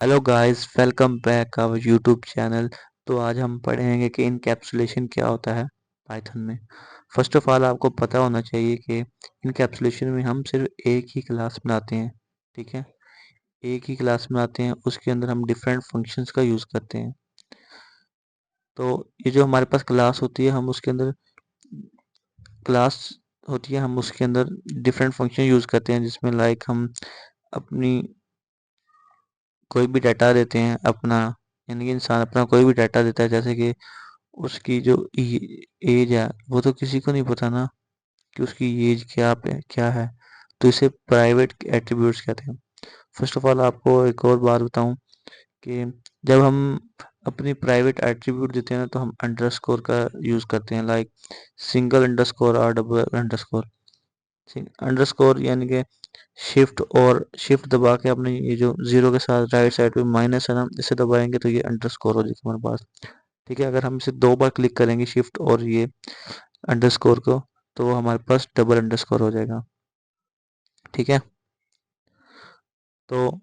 Hello guys, welcome back our YouTube channel. तो आज हम पढ़ेंगे कि इनकैप्सुलेशन क्या होता है पाइथन में। फर्स्ट ऑफ ऑल आपको पता होना चाहिए कि इनकैप्सुलेशन में हम सिर्फ एक ही क्लास बनाते हैं। ठीक है, एक ही क्लास बनाते हैं, उसके अंदर हम डिफरेंट फंक्शंस का यूज़ करते हैं। तो ये जो हमारे पास क्लास होती है, हम उसके अंदर क्लास होती है, हम उसके अंदर डिफरेंट फंक्शन यूज़ करते हैं, जिसमें लाइक हम अपनी कोई भी डाटा देते हैं अपना, यानी कि इंसान अपना कोई भी डाटा देता है, जैसे कि उसकी जो एज है, वो तो किसी को नहीं पता ना कि उसकी एज क्या है। तो इसे प्राइवेट एट्रीब्यूट्स कहते हैं। फर्स्ट ऑफ ऑल आपको एक और बात बताऊं कि जब हम अपनी प्राइवेट एट्रीब्यूट देते हैं ना, तो हम अंडरस्कोर का यूज़ करते हैं, लाइक सिंगल अंडरस्कोर और डबल अंडरस्कोर। अंडरस्कोर यानी कि शिफ्ट दबा के अपने ये जो जीरो के साथ राइट साइड पे माइनस है ना, इसे दबाएंगे तो ये अंडरस्कोर हो जाएगा हमारे पास। ठीक है, अगर हम इसे दो बार क्लिक करेंगे शिफ्ट और ये अंडरस्कोर को, तो वो हमारे पास डबल अंडरस्कोर हो जाएगा। ठीक है, तो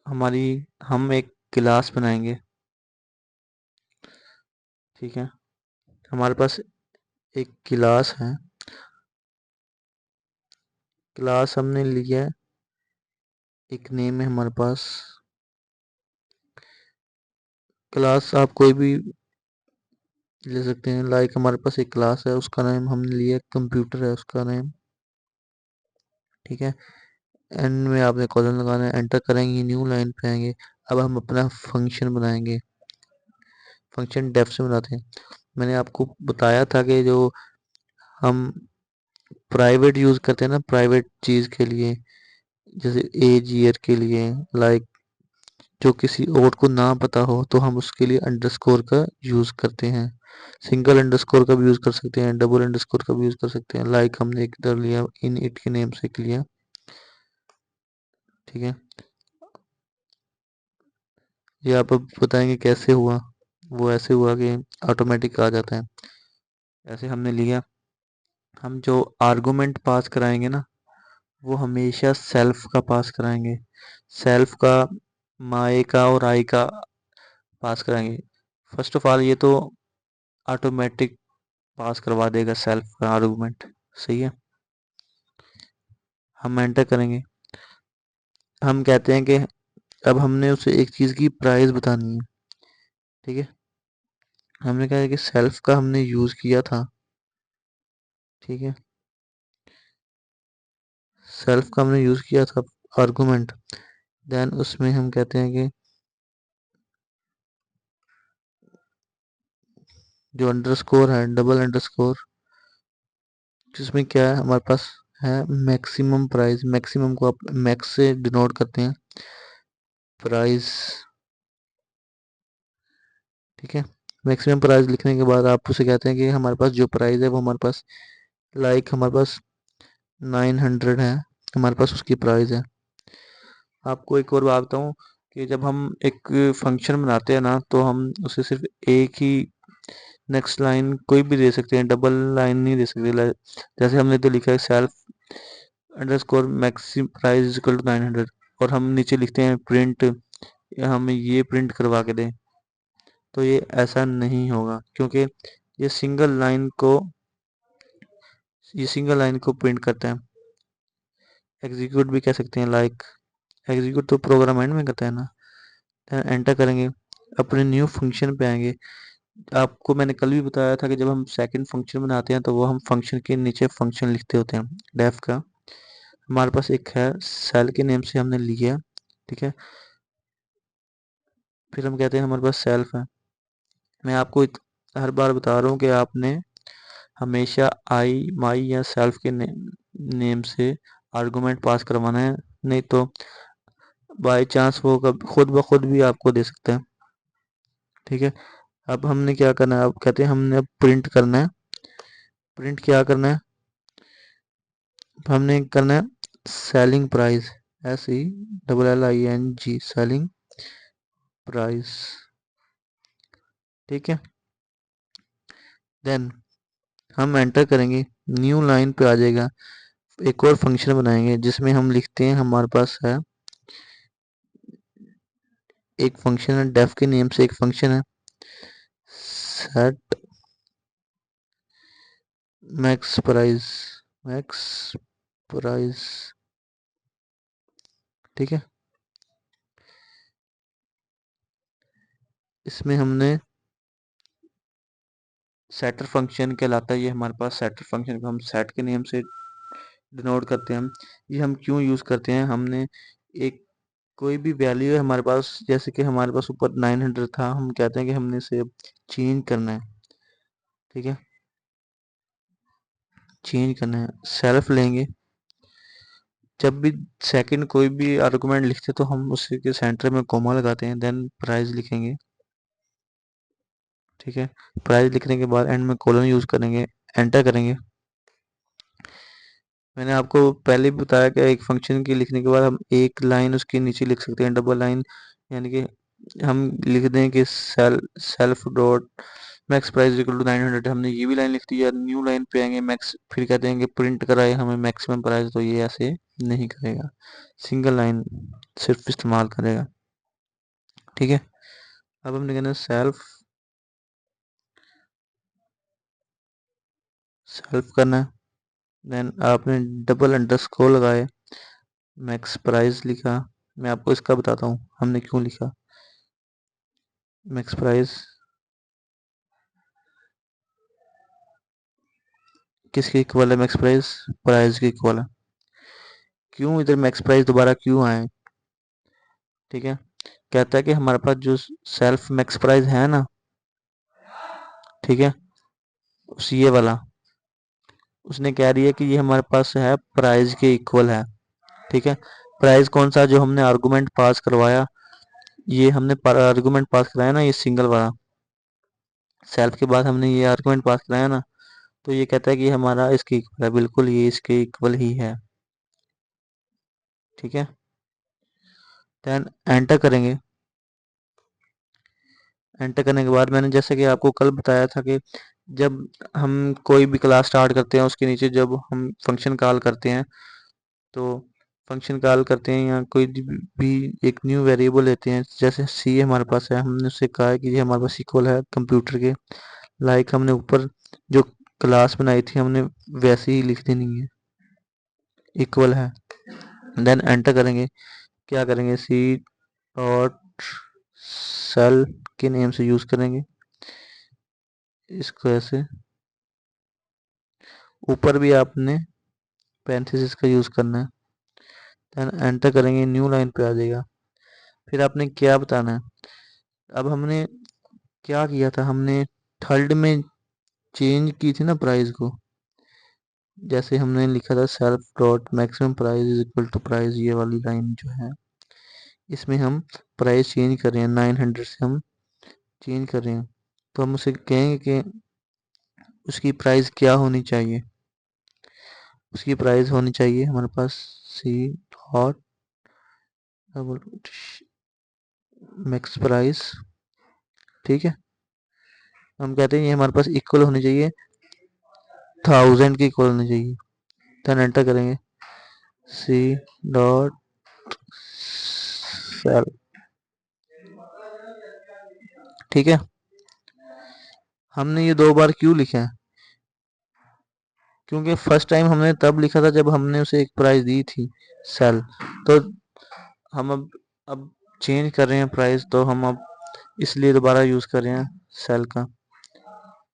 हमारी हम एक क्लास बनाएंगे। ठीक है, हमारे पास एक क्लास है। क्लास हमने लिया है, एक नेम है हमारे पास। क्लास आप कोई भी ले सकते हैं, लाइक हमारे पास एक क्लास है, उसका नाम हमने लिया कंप्यूटर है उसका नेम। ठीक है, एंड में आपने कॉलन लगाना है, एंटर करेंगे, न्यू लाइन पे आएंगे। अब हम अपना फंक्शन बनाएंगे। फंक्शन डेफ से बनाते हैं। मैंने आपको बताया था कि जो हम प्राइवेट यूज करते हैं ना, प्राइवेट चीज के लिए, जैसे एज ईयर के लिए, लाइक जो किसी और को ना पता हो, तो हम उसके लिए अंडरस्कोर का यूज करते हैं। सिंगल अंडरस्कोर का भी यूज कर सकते हैं, डबल अंडरस्कोर का भी यूज कर सकते हैं, लाइक हमने इधर लिया इन इट के नेम से लिया। ठीक है, ये आप अब बताएंगे कैसे हुआ। वो ऐसे हुआ कि ऑटोमेटिक आ जाता है। ऐसे हमने लिया। हम जो आर्गुमेंट पास कराएंगे ना, वो हमेशा सेल्फ का पास कराएंगे। सेल्फ का, माए का और आई का पास कराएंगे। फर्स्ट ऑफ ऑल ये तो ऑटोमेटिक पास करवा देगा सेल्फ का आर्गुमेंट। सही है, हम एंटर करेंगे। हम कहते हैं कि अब हमने उसे एक चीज़ की प्राइस बतानी है। ठीक है, हमने कहा है कि सेल्फ का हमने यूज़ किया था। ठीक है, सेल्फ का हमने यूज़ किया था आर्गुमेंट। देन उसमें हम कहते हैं कि जो अंडरस्कोर है, डबल अंडरस्कोर, जिसमें क्या है हमारे पास है मैक्सिमम प्राइस। मैक्सिमम को आप मैक्स से डिनोट करते हैं, प्राइस। ठीक है, मैक्सिमम प्राइस लिखने के बाद आप उसे कहते हैं कि हमारे पास जो प्राइस है वो हमारे पास, लाइक हमारे पास 900 है, हमारे पास उसकी प्राइस है। आपको एक और बात बताऊं कि जब हम एक फंक्शन बनाते हैं ना, तो हम उसे सिर्फ एक ही नेक्स्ट लाइन कोई भी दे सकते हैं, डबल लाइन नहीं दे सकते। जैसे हमने तो लिखा है self underscore maxim price equal to 900, और हम नीचे लिखते हैं प्रिंट, या हमें ये प्रिंट करवा के दें, तो ये ऐसा नहीं होगा, क्योंकि ये सिंगल लाइन को ये सिंगल लाइन को प्रिंट करता है। एग्जीक्यूट भी कह सकते हैं, लाइक एग्जीक्यूट तो प्रोग्राम एंड में करता है ना। एंटर करेंगे, अपने न्यू फंक्शन पे आएंगे। आपको मैंने कल भी बताया था कि जब हम सेकंड फंक्शन बनाते हैं, तो वो हम फंक्शन के नीचे फंक्शन लिखते होते हैं डेफ का। हमारे पास एक है सेल के नेम से हमने लिया। ठीक है, फिर हम कहते हैं हमारे पास सेल्फ है। मैं आपको हर बार बता रहा हूँ कि आपने हमेशा आई माई या सेल्फ के नेम से आर्गुमेंट पास करवाना है, नहीं तो बाय चांस वो कब खुद ब खुद भी आपको दे सकते हैं। ठीक है, अब हमने क्या करना है, अब कहते हैं हमने अब प्रिंट करना है। प्रिंट क्या करना है, हमने करना है selling price, SELLING selling price. ठीक है, देन हम एंटर करेंगे, न्यू लाइन पे आ जाएगा। एक और फंक्शन बनाएंगे जिसमें हम लिखते हैं हमारे पास है एक फंक्शन है, डेफ के नेम से एक फंक्शन है set max price, max price, ठीक है। इसमें हमने सेटर फंक्शन कहलाता है, ये हमारे पास सेटर फंक्शन को हम सेट के नेम से डिनोट करते हैं। हम ये हम क्यों यूज़ करते हैं, हमने एक कोई भी वैल्यू है हमारे पास, जैसे कि हमारे पास ऊपर 900 था, हम कहते हैं कि हमने इसे चेंज करना है, ठीक है। चेंज करना है, सेल्फ लेंगे। जब भी सेकंड कोई भी आर्गुमेंट लिखते तो हम उसी के सेंटर में कोमा लगाते हैं, देन प्राइस लिखेंगे, ठीक है। प्राइस लिखने के बाद एंड में कोलन यूज़ करेंगे, एंटर करेंगे। मैंने आपको पहले भी बताया कि एक फंक्शन की लिखने के बाद हम एक लाइन उसके नीचे लिख सकते हैं, डबल लाइन, यानी कि हम लिख दें कि self dot max price equal to 900, हमने ये भी लाइन लिख दी। या न्यू लाइन पे आएंगे, मैक्स, फिर कहते हैं कि प्रिंट कराए हमें मैक्सिमम प्राइस, तो ये ऐसे नहीं करेगा, सिंगल लाइन सिर्फ इस्तेमाल करेगा, ठीक है। अब हमने कहना सेल्फ, सेल्फ करना है, देन आपने डबल अंडरस्कोर लगाए, मैक्स प्राइस लिखा। मैं आपको इसका बताता हूँ हमने क्यों लिखा मैक्स प्राइस, किसके इक्वल है मैक्स प्राइस, प्राइस के इक्वल है। क्यों इधर मैक्स प्राइस दोबारा क्यों आए, ठीक है। कहता है कि हमारे पास जो सेल्फ मैक्स प्राइस है ना, ठीक है, उस ये वाला, उसने कह रही है कि ये हमारे पास है प्राइस के इक्वल है, ठीक है। प्राइस कौन सा, जो हमने आर्गुमेंट पास करवाया, ये हमने आर्गुमेंट पास कराया ना, ये सिंगल वाला, सेल्फ के बाद हमने ये आर्गुमेंट पास कराया ना, तो ये कहता है कि हमारा इसके इक्वल है, बिल्कुल ये इसके इक्वल ही है, ठीक है। देन एंटर करेंगे। एंटर करने के बाद मैंने जैसे कि आपको कल बताया था कि जब हम कोई भी क्लास स्टार्ट करते हैं, उसके नीचे जब हम फंक्शन कॉल करते हैं, तो फंक्शन कॉल करते हैं या कोई भी एक न्यू वेरिएबल लेते हैं, जैसे सी हमारे पास है, हमने उससे कहा है कि ये हमारे पास इक्वल है कंप्यूटर के, लाइक हमने ऊपर जो क्लास बनाई थी हमने वैसे ही लिख देनी है, इक्वल है। देन एंटर करेंगे। क्या करेंगे, सी डॉट सेल के नेम से यूज़ करेंगे इसको ऐसे, ऊपर भी आपने पैरेंथेसिस का यूज़ करना है। देन एंटर करेंगे, न्यू लाइन पे आ जाएगा। फिर आपने क्या बताना है, अब हमने क्या किया था, हमने थर्ड में चेंज की थी ना प्राइस को, जैसे हमने लिखा था self dot maximum price is equal to price, ये वाली लाइन जो है, इसमें हम प्राइस चेंज कर रहे हैं, 900 से हम चेंज कर रहे हैं। तो हम उसे कहेंगे कि उसकी प्राइस क्या होनी चाहिए, उसकी प्राइस होनी चाहिए हमारे पास C dot double max price, ठीक है। हम कहते हैं ये हमारे पास इक्वल होनी चाहिए, 1000 की इक्वल होनी चाहिए। देन एंटर करेंगे, सी डॉट सेल, ठीक है। हमने ये दो बार क्यों लिखा है, क्योंकि फर्स्ट टाइम हमने तब लिखा था जब हमने उसे एक प्राइस दी थी सेल, तो हम अब चेंज कर रहे हैं प्राइस, तो हम अब इसलिए दोबारा यूज कर रहे हैं सेल का,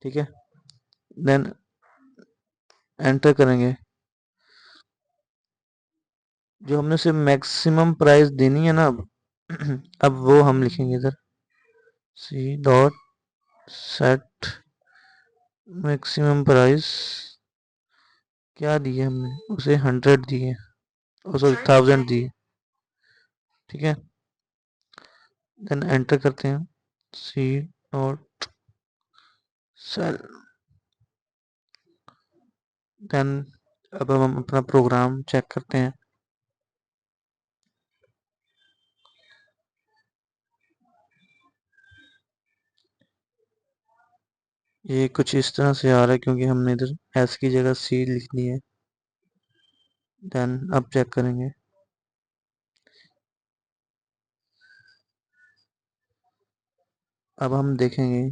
ठीक है। देन एंटर करेंगे, जो हमने उसे मैक्सिमम प्राइस देनी है ना अब अब वो हम लिखेंगे इधर, C dot set maximum price, क्या दिए हमने उसे 100 दिए, सॉरी 1000 दिए, ठीक है। देन एंटर करते हैं, सी डॉट सेल। देन अब हम अपना प्रोग्राम चेक करते हैं। ये कुछ इस तरह से आ रहा है क्योंकि हमने इधर एस की जगह सी लिख दी है। देन अब चेक करेंगे, अब हम देखेंगे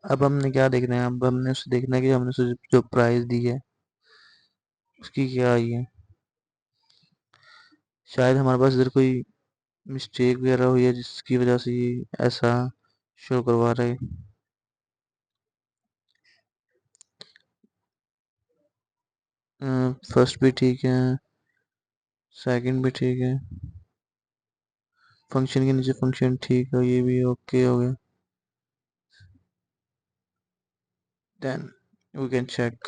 अब हमने क्या देखना है। अब हमने उसे देखना है कि हमने उसे जो प्राइस दी है उसकी क्या आई है। शायद हमारे पास इधर कोई मिस्टेक वगैरह हुई है जिसकी वजह से ये ऐसा शो करवा रहा है। फर्स्ट भी ठीक है, सेकंड भी ठीक है, फंक्शन के नीचे फंक्शन ठीक है, ये भी ओके हो गया। Then we can check.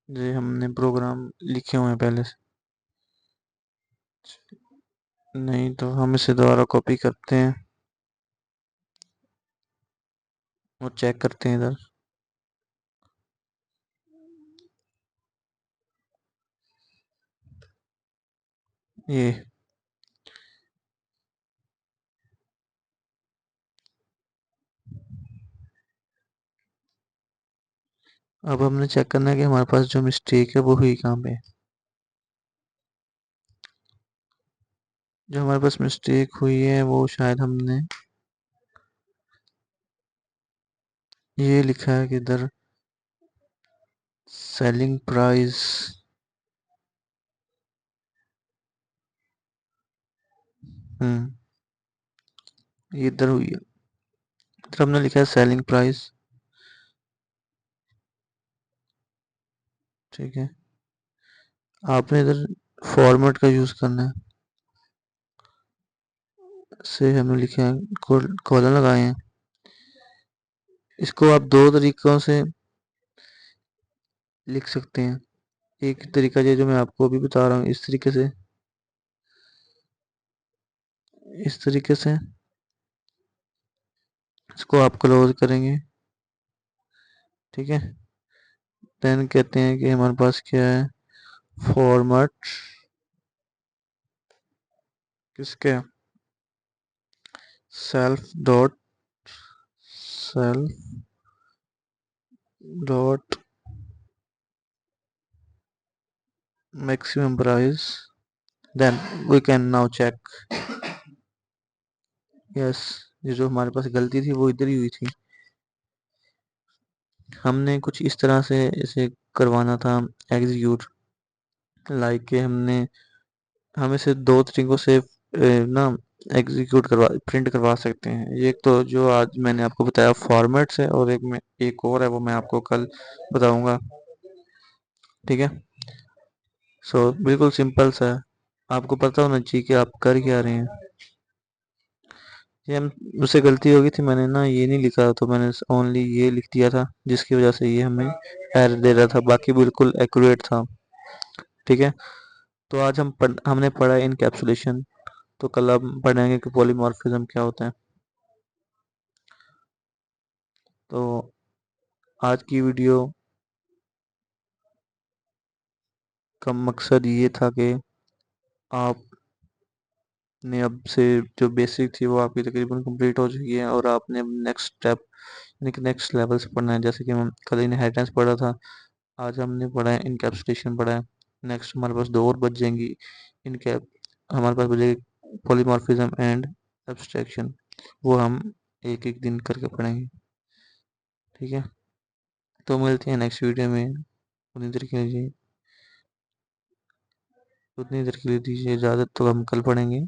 ये हमने प्रोग्राम लिखे हुए हैं पहले से, नहीं तो हम इसे दोबारा कॉपी करते हैं और चेक करते हैं इधर। ये अब हमने चेक करना है कि हमारे पास जो मिस्टेक है वो हुई कहाँ पे। जो हमारे पास मिस्टेक हुई है वो शायद हमने ये लिखा है कि इधर सेलिंग प्राइस। ये इधर हुई है, इधर हमने लिखा है सेलिंग प्राइस। ठीक है, आपने इधर फॉर्मेट का यूज करना है। से हमने लिखे हैं कॉलन लगाए हैं। इसको आप दो तरीकों से लिख सकते हैं। एक तरीका ये जो मैं आपको अभी बता रहा हूँ, इस तरीके से, इस तरीके से इसको आप क्लोज करेंगे। ठीक है, देन कहते हैं कि हमारे पास क्या है, फॉर्मेट किसके, self dot self dot maximum price. Then we can now check. Yes, ये जो हमारे पास गलती थी वो इधर ही हुई थी। हमने कुछ इस तरह से इसे करवाना था एग्जीक्यूट, लाइक के हम इसे दो तरीकों से ना एग्जीक्यूट करवा प्रिंट करवा सकते हैं। ये एक तो जो आज मैंने आपको बताया फॉर्मेट से, और एक और है वो मैं आपको कल बताऊंगा। ठीक है, सो बिल्कुल सिंपल सा है। आपको पता होना चाहिए कि आप कर क्या रहे हैं। ये हम मुझसे गलती हो गई थी, मैंने ना ये नहीं लिखा, तो मैंने ओनली ये लिख दिया था जिसकी वजह से ये हमें एरर दे रहा था, बाकी बिल्कुल एक्यूरेट था। ठीक है, तो आज हमने पढ़ा इनकैप्सुलेशन, तो कल हम पढ़ेंगे कि पॉलीमॉर्फिज्म क्या होता है। तो आज की वीडियो का मकसद ये था कि आपने अब से जो बेसिक थी वो आपकी तकरीबन कंप्लीट हो चुकी है, और आपने नेक्स्ट स्टेप यानी कि नेक्स्ट लेवल से पढ़ना है। जैसे कि हम कल इनहेरिटेंस पढ़ा था, आज हमने पढ़ा है इनकैप्सुलेशन पढ़ा है। नेक्स्ट हमारे पास दो और बच जाएंगी। इनकैप हमारे पास बचेगी पॉलीमॉर्फिज्म एंड एब्स्ट्रैक्शन, वो हम एक एक दिन करके पढ़ेंगे। ठीक है, तो मिलते हैं नेक्स्ट वीडियो में। उतनी देर के लिए दीजिए इजाज़त, तो हम कल पढ़ेंगे।